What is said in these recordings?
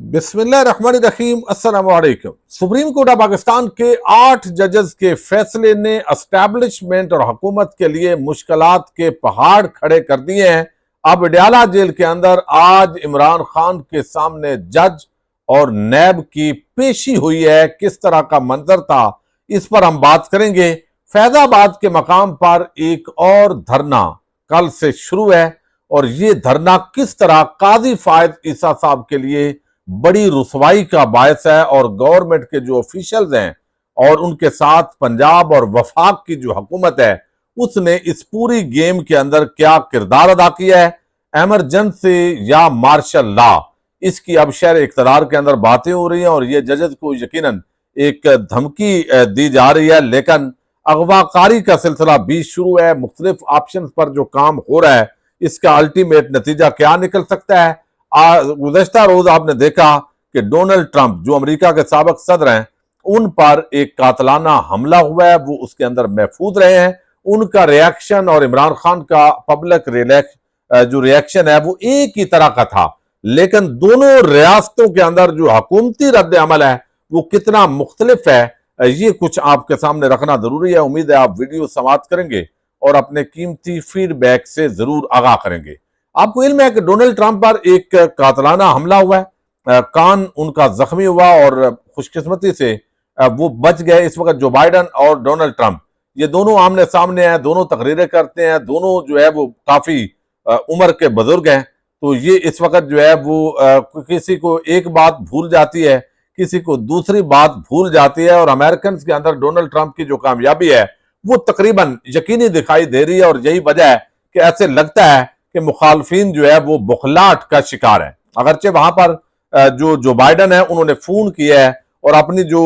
बिस्मिल्लाहिर्रहमानिर्रहीम। अस्सलाम वालेकुम। सुप्रीम कोर्ट ऑफ पाकिस्तान के 8 जजेस के फैसले ने एस्टैब्लिशमेंट और हुकूमत के लिए मुश्किलात के पहाड़ खड़े कर दिए हैं। अब अडयाला जेल के अंदर आज इमरान खान के सामने जज और नैब की पेशी हुई है। किस तरह का मंजर था, इस पर हम बात करेंगे। फैजाबाद के मकाम पर एक और धरना कल से शुरू है और ये धरना किस तरह काजी फायद ईसा साहब के लिए बड़ी रुसवाई का बायस है और गवर्नमेंट के जो ऑफिशियल्स हैं और उनके साथ पंजाब और वफाक की जो हुकूमत है उसने इस पूरी गेम के अंदर क्या किरदार अदा किया है। एमरजेंसी या मार्शल लॉ, इसकी अब शहर इख्तियार के अंदर बातें हो रही हैं और ये जजेस को यकीनन एक धमकी दी जा रही है। लेकिन अगवाकारी का सिलसिला भी शुरू है। मुख्तलिफ ऑप्शन पर जो काम हो रहा है इसका अल्टीमेट नतीजा क्या निकल सकता है। गुज़श्ता रोज आपने देखा कि डोनाल्ड ट्रंप जो अमेरिका के साबिक सदर हैं उन पर एक कातलाना हमला हुआ है, वो उसके अंदर महफूज रहे हैं। उनका रिएक्शन और इमरान खान का पब्लिक जो रिएक्शन है वो एक ही तरह का था, लेकिन दोनों रियासतों के अंदर जो हुकूमती रद्द अमल है वो कितना मुख्तलिफ है, ये कुछ आपके सामने रखना जरूरी है। उम्मीद है आप वीडियो समाप्त करेंगे और अपने कीमती फीडबैक से जरूर आगाह करेंगे। आपको इल्म है कि डोनाल्ड ट्रंप पर एक कातलाना हमला हुआ है, कान उनका जख्मी हुआ और खुशकिस्मती से वो बच गए। इस वक्त जो बाइडन और डोनाल्ड ट्रंप ये दोनों आमने सामने हैं, दोनों तकरीरें करते हैं, दोनों जो है वो काफी उम्र के बुजुर्ग हैं। तो ये इस वक्त जो है वो किसी को एक बात भूल जाती है, किसी को दूसरी बात भूल जाती है और अमेरिकन के अंदर डोनाल्ड ट्रंप की जो कामयाबी है वो तकरीबन यकीनी दिखाई दे रही है। और यही वजह है कि ऐसे लगता है कि मुखालफिन जो है वो बुखलाहट का शिकार है। अगरचे वहां पर जो बाइडन है उन्होंने फोन किया है और अपनी जो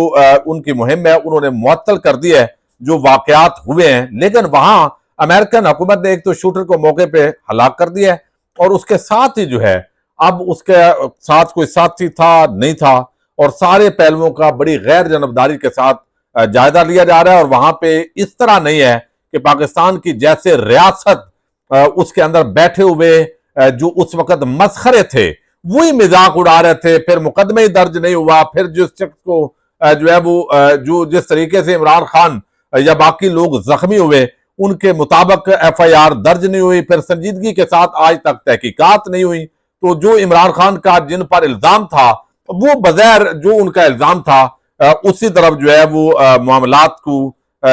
उनकी मुहिम है उन्होंने मुअत्तल कर दी है जो वाकयात हुए हैं, लेकिन वहां अमेरिकन हुकूमत ने एक तो शूटर को मौके पे हलाक कर दिया है और उसके साथ ही जो है अब उसके साथ कोई साथी था नहीं था और सारे पहलुओं का बड़ी गैर जनबदारी के साथ जायजा लिया जा रहा है। और वहां पे इस तरह नहीं है कि पाकिस्तान की जैसे रियासत उसके अंदर बैठे हुए जो उस वक्त मसखरे थे वही मजाक उड़ा रहे थे, फिर मुकदमे ही दर्ज नहीं हुआ, फिर जिस शख्स को जो है वो जो जिस तरीके से इमरान खान या बाकी लोग जख्मी हुए उनके मुताबिक FIR दर्ज नहीं हुई, फिर संजीदगी के साथ आज तक तहकीकात नहीं हुई। तो जो इमरान खान का जिन पर इल्जाम था वो बगैर जो उनका इल्जाम था उसी तरफ जो है वो मामलात को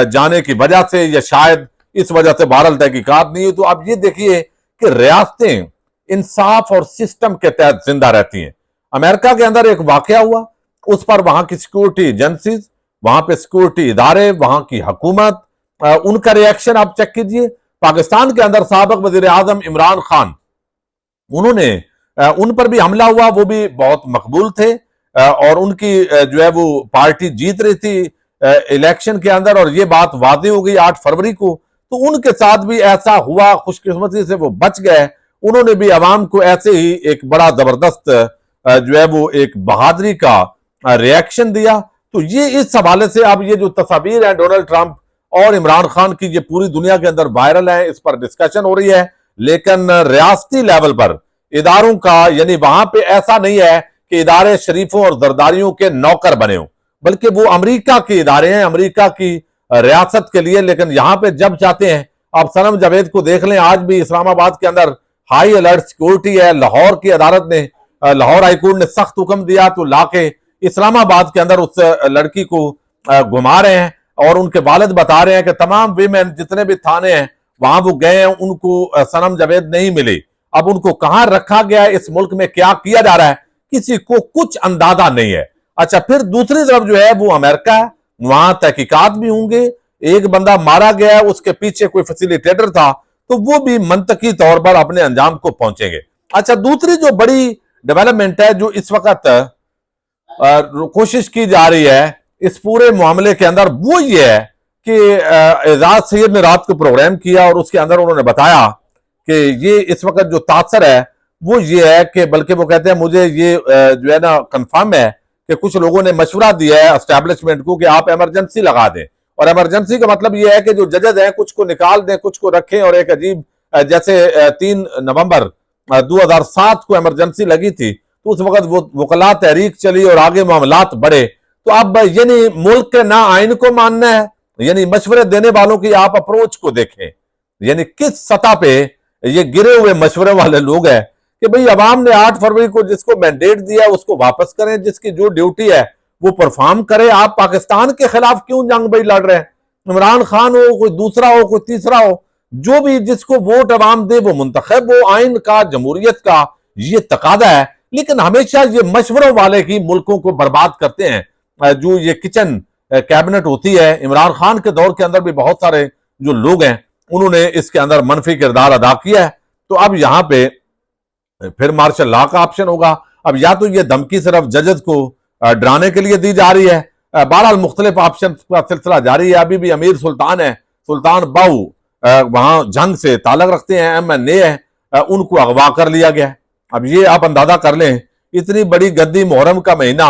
जाने की वजह से या शायद इस वजह से बहरहाल तहकीकात नहीं हुई। तो आप ये देखिए कि रियासतें इंसाफ और सिस्टम के तहत जिंदा रहती हैं। अमेरिका के अंदर एक वाकया हुआ, उस पर वहां की सिक्योरिटी एजेंसीज, वहां पे सिक्योरिटी इदारे, वहां की हुकूमत, उनका रिएक्शन आप चेक कीजिए। पाकिस्तान के अंदर साबिक वजीर आजम इमरान खान, उन्होंने उन पर भी हमला हुआ, वो भी बहुत मकबूल थे और उनकी जो है वो पार्टी जीत रही थी इलेक्शन के अंदर और ये बात वादी हो गई 8 फरवरी को। तो उनके साथ भी ऐसा हुआ, खुशकिस्मती से वो बच गए। उन्होंने भी अवाम को ऐसे ही एक बड़ा जबरदस्त जो है वो एक बहादुरी का रिएक्शन दिया। तो ये इस हवाले से अब ये जो तस्वीर है डोनाल्ड ट्रंप और इमरान खान की ये पूरी दुनिया के अंदर वायरल है, इस पर डिस्कशन हो रही है। लेकिन रियासती लेवल पर इदारों का यानी वहां पे ऐसा नहीं है कि इदारे शरीफों और जरदारियों के नौकर बने हो, बल्कि वो अमेरिका के इदारे हैं, अमेरिका की रियासत के लिए। लेकिन यहां पे जब चाहते हैं, आप सनम जावेद को देख लें, आज भी इस्लामाबाद के अंदर हाई अलर्ट सिक्योरिटी है। लाहौर की अदालत ने, लाहौर हाईकोर्ट ने सख्त हुक्म दिया तो लाके इस्लामाबाद के अंदर उस लड़की को घुमा रहे हैं और उनके वालिद बता रहे हैं कि तमाम वीमेन जितने भी थाने हैं वहां वो गए हैं, उनको सनम जावेद नहीं मिली। अब उनको कहां रखा गया है, इस मुल्क में क्या किया जा रहा है, किसी को कुछ अंदाजा नहीं है। अच्छा, फिर दूसरी तरफ जो है वो अमेरिका है, वहां तहकीकात भी होंगे। एक बंदा मारा गया है, उसके पीछे कोई फैसिलिटेटर था, तो वो भी मंतकी तौर पर अपने अंजाम को पहुंचेंगे। अच्छा, दूसरी जो बड़ी डेवलपमेंट है जो इस वक्त कोशिश की जा रही है इस पूरे मामले के अंदर, वो ये है कि एजाज सैयद ने रात को प्रोग्राम किया और उसके अंदर उन्होंने बताया कि ये इस वक्त जो तासर है वो ये है कि, बल्कि वो कहते हैं मुझे ये जो है ना कंफर्म है कि कुछ लोगों ने मशवरा दिया है एस्टैब्लिशमेंट को कि आप इमरजेंसी लगा दें। और इमरजेंसी का मतलब ये है कि जो जजेस हैं कुछ को निकाल दें, कुछ को रखें। और एक अजीब जैसे 3 नवंबर 2007 को इमरजेंसी लगी थी तो उस वक्त वो वकला तहरीक चली और आगे मामलात बढ़े। तो अब यानी मुल्क के ना आइन को मानना है, यानी मशवरे देने वालों की आप अप्रोच को देखें, यानी किस सतह पे ये गिरे हुए मशवरे वाले लोग हैं कि भाई अवाम ने 8 फरवरी को जिसको मैंडेट दिया उसको वापस करें, जिसकी जो ड्यूटी है वो परफॉर्म करे। आप पाकिस्तान के खिलाफ क्यों जंग भाई लड़ रहे हैं? इमरान खान हो, कोई दूसरा हो, कोई तीसरा हो, जो भी जिसको वोट अवाम दे वो मुंतखब, वो आइन का, जमहूरियत का ये तकादा है। लेकिन हमेशा ये मशवरों वाले ही मुल्कों को बर्बाद करते हैं। जो ये किचन कैबिनेट होती है, इमरान खान के दौर के अंदर भी बहुत सारे जो लोग हैं उन्होंने इसके अंदर मनफी किरदार अदा किया है। तो अब यहां पे फिर मार्शल लॉ का ऑप्शन होगा। अब या तो ये धमकी सिर्फ जजेस को डराने के लिए दी जा रही है, बहरहाल मुख्तलिफ ऑप्शन का सिलसिला जारी है। अभी भी अमीर सुल्तान है, सुल्तान बाऊ वहां जंग से ताल्लुक रखते हैं, MNA है, उनको अगवा कर लिया गया। अब ये आप अंदाजा कर लें, इतनी बड़ी गद्दी मुहर्रम का महीना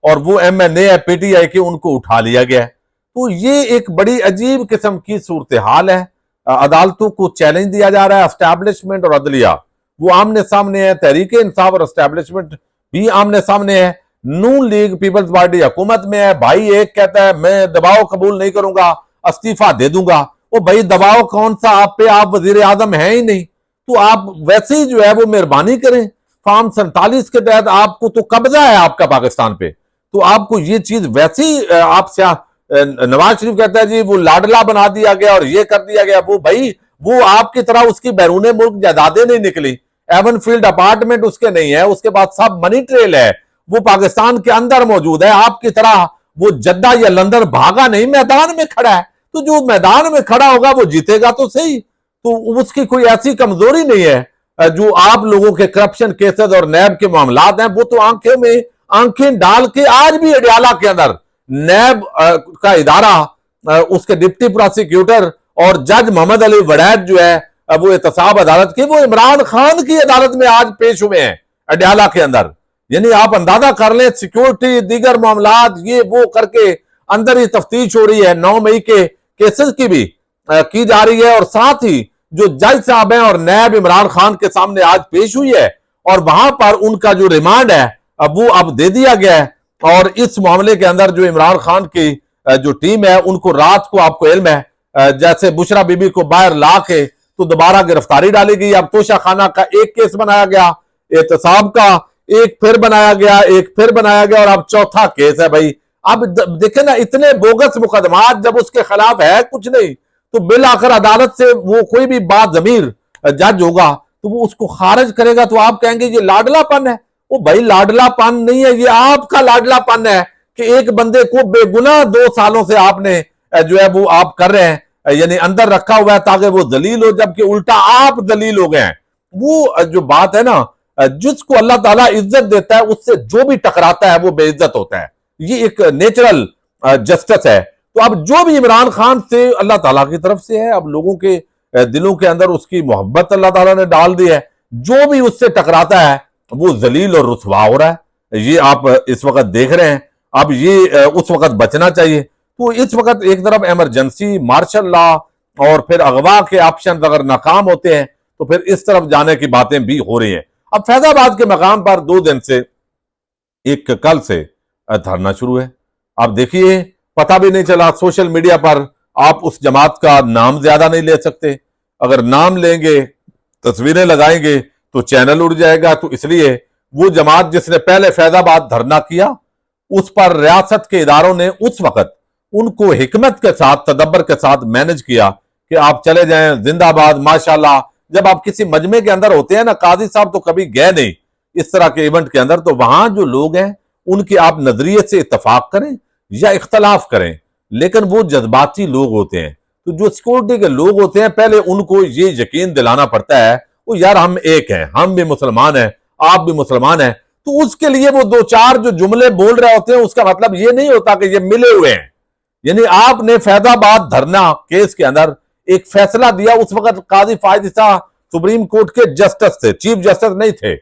और वो MNA है PTI के, उनको उठा लिया गया। तो ये एक बड़ी अजीब किस्म की सूरत हाल है। अदालतों को चैलेंज दिया जा रहा है, एस्टैब्लिशमेंट और अदलिया वो आमने सामने है, तहरीक इंसाफ और एस्टैब्लिशमेंट भी आमने सामने है। नून लीग पीपल्स पार्टी हुकूमत में है। भाई एक कहता है मैं दबाव कबूल नहीं करूंगा, इस्तीफा दे दूंगा। वो भाई दबाव कौन सा आप पे, आप वजीर आजम है ही नहीं, तो आप वैसे ही जो है वो मेहरबानी करें। फॉर्म 47 के तहत आपको तो कब्जा है आपका पाकिस्तान पे, तो आपको ये चीज वैसे ही आपसे नवाज शरीफ कहता है जी वो लाडला बना दिया गया और ये कर दिया गया। वो भाई वो आपकी तरह उसकी बैरूने मुल्क जायदादें नहीं निकली, एवन फील्ड अपार्टमेंट उसके नहीं है, उसके बाद सब मनी ट्रेल है, वो पाकिस्तान के अंदर मौजूद है। आपकी तरह वो जद्दा या लंदन भागा नहीं, मैदान में खड़ा है। तो जो मैदान में खड़ा होगा वो जीतेगा तो सही, तो उसकी कोई ऐसी कमजोरी नहीं है। जो आप लोगों के करप्शन केसेस और नैब के मामलात हैं वो तो आंखें में आंखें डाल के आज भी अडियाला के अंदर नैब का इदारा, उसके डिप्टी प्रोसिक्यूटर और जज मोहम्मद अली वड़ैद जो है वो एहतसाब अदालत की, वो इमरान खान की अदालत में आज पेश हुए हैं अडियाला के अंदर। यानी आप अंदाजा कर लें, सिक्योरिटी दीगर मामलात ये वो करके अंदर ही तफ्तीश हो रही है। 9 मई के केसेस की भी की जा रही है और साथ ही जो जज साहब हैं और नैब इमरान खान के सामने आज पेश हुई है और वहां पर उनका जो रिमांड है वो अब दे दिया गया है। और इस मामले के अंदर जो इमरान खान की जो टीम है उनको रात को, आपको इल्म है, जैसे बुशरा बीबी को बाहर ला के तो दोबारा गिरफ्तारी डाली गई। अब तोशा खाना का एक केस बनाया गया, एहतसाब का एक फिर बनाया गया, एक फिर बनाया गया और अब चौथा केस है। भाई अब देखे ना, इतने बोगस मुकदमात, जब उसके खिलाफ है कुछ नहीं तो बिल आखिर अदालत से वो कोई भी बात जमीर जज होगा तो वो उसको खारिज करेगा, तो आप कहेंगे ये लाडलापन है। वो भाई लाडलापन नहीं है, ये आपका लाडलापन है कि एक बंदे को बेगुनाह 2 सालों से आपने जो है वो आप कर रहे हैं, यानी अंदर रखा हुआ है ताकि वो दलील हो, जबकि उल्टा आप दलील हो गए हैं। वो जो बात है ना, जिसको अल्लाह ताला इज्जत देता है उससे जो भी टकराता है वो बेइज्जत होता है। ये एक नेचुरल जस्टिस है। तो अब जो भी इमरान खान से अल्लाह ताला की तरफ से है, अब लोगों के दिलों के अंदर उसकी मोहब्बत अल्लाह ताला ने डाल दी है। जो भी उससे टकराता है वो जलील और रुसवा हो रहा है। ये आप इस वक्त देख रहे हैं। अब ये उस वक्त बचना चाहिए। तो इस वक्त एक तरफ इमरजेंसी, मार्शल लॉ और फिर अगवा के ऑप्शन अगर नाकाम होते हैं तो फिर इस तरफ जाने की बातें भी हो रही हैं। अब फैजाबाद के मकाम पर 2 दिन से, एक कल से धरना शुरू है। आप देखिए, पता भी नहीं चला, सोशल मीडिया पर आप उस जमात का नाम ज्यादा नहीं ले सकते, अगर नाम लेंगे, तस्वीरें लगाएंगे तो चैनल उड़ जाएगा। तो इसलिए वो जमात जिसने पहले फैजाबाद धरना किया उस पर रियासत के इदारों ने उस वक्त उनको हिकमत के साथ, तदब्बर के साथ मैनेज किया कि आप चले जाएं, जिंदाबाद, माशाल्लाह। जब आप किसी मजमे के अंदर होते हैं ना, काजी साहब तो कभी गए नहीं इस तरह के इवेंट के अंदर, तो वहां जो लोग हैं उनके आप नजरिए से इत्तफाक करें या इख्तलाफ करें, लेकिन वो जज्बाती लोग होते हैं। तो जो सिक्योरिटी के लोग होते हैं पहले उनको ये यकीन दिलाना पड़ता है वो यार हम एक हैं, हम भी मुसलमान हैं, आप भी मुसलमान हैं। तो उसके लिए वो 2-4 जो जुमले बोल रहे होते हैं उसका मतलब ये नहीं होता कि ये मिले हुए हैं। यानी आपने फैजाबाद धरना केस के अंदर एक फैसला दिया, उस वक्त काजी फायद ईसा सुप्रीम कोर्ट के जस्टिस थे, चीफ जस्टिस नहीं थे,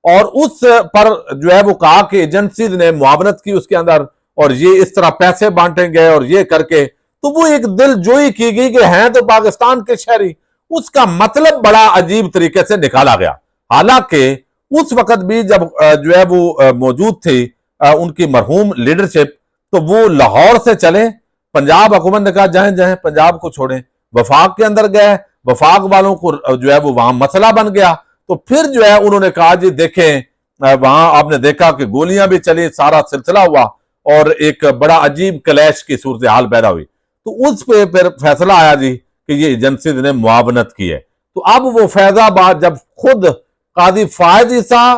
और उस पर जो है वो कहा कि एजेंसी ने मुआवनत की उसके अंदर और ये इस तरह पैसे बांटे गए और ये करके, तो वो एक दिलजोई की गई कि हैं तो पाकिस्तान के शहरी। उसका मतलब बड़ा अजीब तरीके से निकाला गया। हालांकि उस वक्त भी जब जो है वो मौजूद थी उनकी मरहूम लीडरशिप, तो वो लाहौर से चले, पंजाब हुकूमत ने कहा जाएं जाएं, पंजाब को छोड़ें, वफाक के अंदर गए, वफाक वालों को जो है वो वहां मसला बन गया। तो फिर जो है उन्होंने कहा जी देखें, वहां आपने देखा कि गोलियां भी चली, सारा सिलसिला हुआ और एक बड़ा अजीब क्लैश की सूरत हाल पैदा हुई। तो उस पे फिर फैसला आया जी कि ये एजेंसी ने मुआवनत की है। तो अब वो फैजाबाद जब खुद कादी फायद ईसा,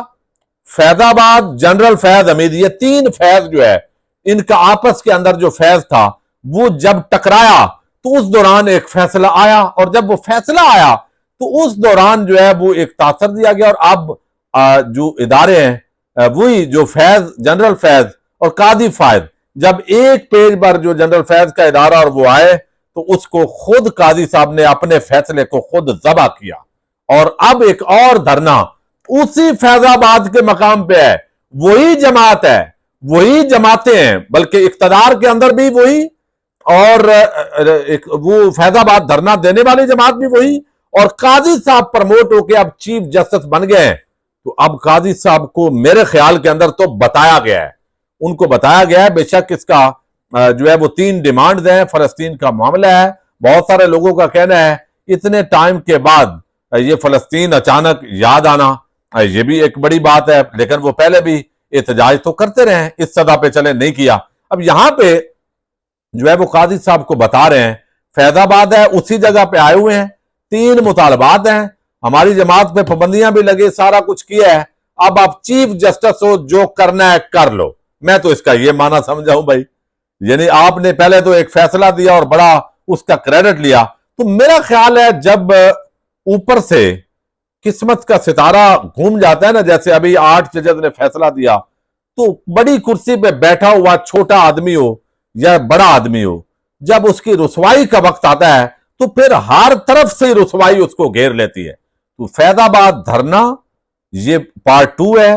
फैजाबाद, जनरल फैज हमीद, ये तीन फैज जो है इनका आपस के अंदर जो फैज था वो जब टकराया तो उस दौरान एक फैसला आया, और जब वो फैसला आया तो उस दौरान जो है वो एक तासर दिया गया। और अब जो इदारे हैं वही जो फैज, जनरल फैज और कादी फायद, जब एक पेज पर जो जनरल फैज का इदारा और वो आए तो उसको खुद कादी साहब ने अपने फैसले को खुद जबा किया। और अब एक और धरना उसी फैजाबाद के मकाम पे है, वही जमात है, वही जमातें हैं, बल्कि इख्तदार के अंदर भी वही, और एक वो फैजाबाद धरना देने वाली जमात भी वही, और कादी साहब प्रमोट होके अब चीफ जस्टिस बन गए हैं। तो अब कादी साहब को मेरे ख्याल के अंदर तो बताया गया है, उनको बताया गया है, बेशक इसका जो है वो 3 डिमांड्स हैं, फलस्तीन का मामला है। बहुत सारे लोगों का कहना है इतने टाइम के बाद ये फलस्तीन अचानक याद आना, ये भी एक बड़ी बात है, लेकिन वो पहले भी एहतजाज तो करते रहे, इस सदा पे चले नहीं किया। अब यहां पे जो है वो कादी साहब को बता रहे हैं फैजाबाद है, उसी जगह पे आए हुए हैं, 3 मुतालबात हैं, हमारी जमात पे पाबंदियां भी लगे, सारा कुछ किया है, अब आप चीफ जस्टिस हो, जो करना है कर लो। मैं तो इसका ये माना समझा हूं भाई, यानी आपने पहले तो एक फैसला दिया और बड़ा उसका क्रेडिट लिया। तो मेरा ख्याल है जब ऊपर से किस्मत का सितारा घूम जाता है ना, जैसे अभी 8 जज ने फैसला दिया, तो बड़ी कुर्सी पे बैठा हुआ छोटा आदमी हो या बड़ा आदमी हो, जब उसकी रुसवाई का वक्त आता है तो फिर हर तरफ से रुसवाई उसको घेर लेती है। तो फैजाबाद धरना ये पार्ट 2 है,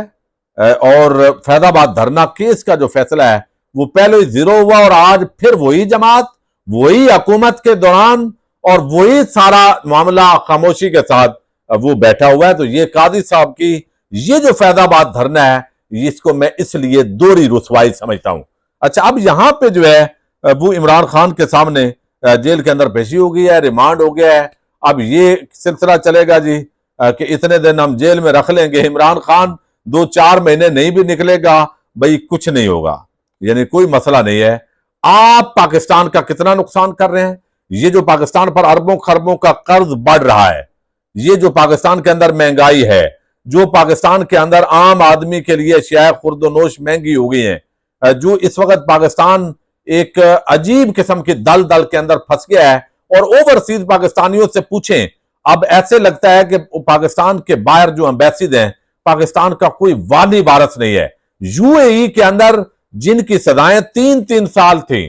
और फैजाबाद धरना केस का जो फैसला है वो पहले ही 0 हुआ, और आज फिर वही जमात, वही हुकूमत के दौरान, और वही सारा मामला खामोशी के साथ वो बैठा हुआ है। तो ये कादी साहब की ये जो फैजाबाद धरना है, इसको मैं इसलिए दोहरी रुसवाई समझता हूं। अच्छा, अब यहां पे जो है वो इमरान खान के सामने जेल के अंदर पेशी हो गई है, रिमांड हो गया है। अब ये सिलसिला चलेगा जी कि इतने दिन हम जेल में रख लेंगे, इमरान खान 2-4 महीने नहीं भी निकलेगा, भाई कुछ नहीं होगा, यानी कोई मसला नहीं है। आप पाकिस्तान का कितना नुकसान कर रहे हैं, ये जो पाकिस्तान पर अरबों खरबों का कर्ज बढ़ रहा है, ये जो पाकिस्तान के अंदर महंगाई है, जो पाकिस्तान के अंदर आम आदमी के लिए अशिया खुर्दोनोश महंगी हो गई है, जो इस वक्त पाकिस्तान एक अजीब किस्म की दल दल के अंदर फंस गया है। और ओवरसीज पाकिस्तानियों से पूछें, अब ऐसे लगता है कि पाकिस्तान के बाहर जो एम्बेसीज हैं, पाकिस्तान का कोई वाली वारस नहीं है। यूएई के अंदर जिनकी सजाएं 3-3 साल थी,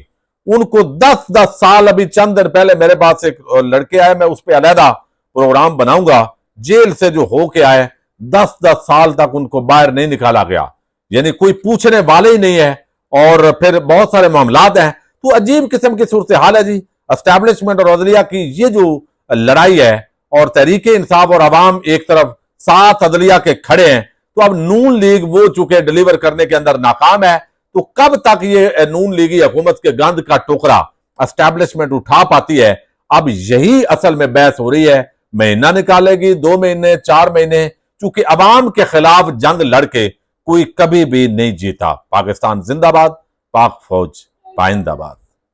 उनको 10-10 साल, अभी चंद दिन पहले मेरे पास एक लड़के आए, मैं उस पर अलहदा प्रोग्राम बनाऊंगा, जेल से जो होके आए 10-10 साल तक उनको बाहर नहीं निकाला गया, यानी कोई पूछने वाले ही नहीं है। और फिर बहुत सारे मामलात हैं। तो अजीब किस्म की सूरत हाल है जी। एस्टैब्लिशमेंट और अदलिया की ये जो लड़ाई है, और तहरीक इंसाफ और अवाम एक तरफ, साथ अदलिया के खड़े हैं, तो अब नून लीग वो चुके डिलीवर करने के अंदर नाकाम है। तो कब तक ये नून लीगी हुकूमत के गंद का टुकड़ा एस्टैब्लिशमेंट उठा पाती है, अब यही असल में बहस हो रही है। महीना निकालेगी, 2 महीने, 4 महीने, चूंकि अवाम के खिलाफ जंग लड़के कोई कभी भी नहीं जीता। पाकिस्तान जिंदाबाद, पाक फौज पाइंदाबाद।